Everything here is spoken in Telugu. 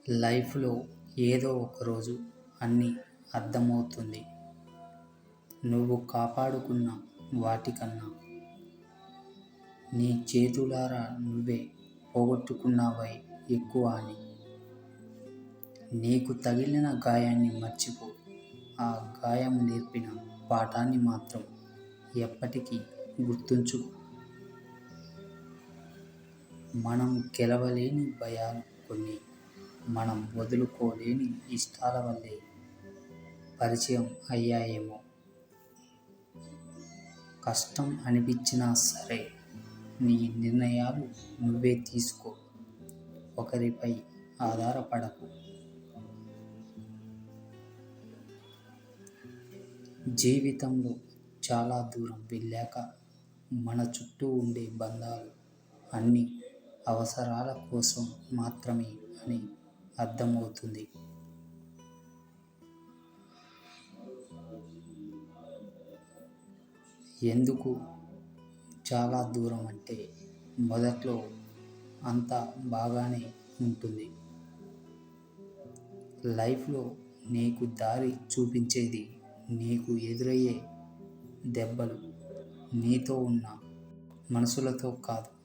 లైఫ్లో ఏదో ఒకరోజు అన్నీ అర్థమవుతుంది. నువ్వు కాపాడుకున్న వాటికన్నా నీ చేతులారా నువ్వే పోగొట్టుకున్నావే ఎక్కువ అని. నీకు తగిలిన గాయాన్ని మర్చిపో, ఆ గాయం నేర్పిన పాఠాన్ని మాత్రం ఎప్పటికీ గుర్తుంచుకో. మనం గెలవలేని భయాలు కొన్ని, మనం వదులుకోలేని ఇష్టాల వల్లే పరిచయం అయ్యాయేమో. కష్టం అనిపించినా సరే నీ నిర్ణయాలు నువ్వే తీసుకో, ఒకరిపై ఆధారపడకు. జీవితంలో చాలా దూరం వెళ్ళాక మన చుట్టూ ఉండే బంధాలు అన్నీ అవసరాల కోసం మాత్రమే అని అర్థమవుతుంది. ఎందుకు చాలా దూరం అంటే, మొదట్లో అంతా బాగానే ఉంటుంది. లైఫ్లో నీకు దారి చూపించేది నీకు ఎదురయ్యే దెబ్బలు, నీతో ఉన్న మనసులతో కాదు.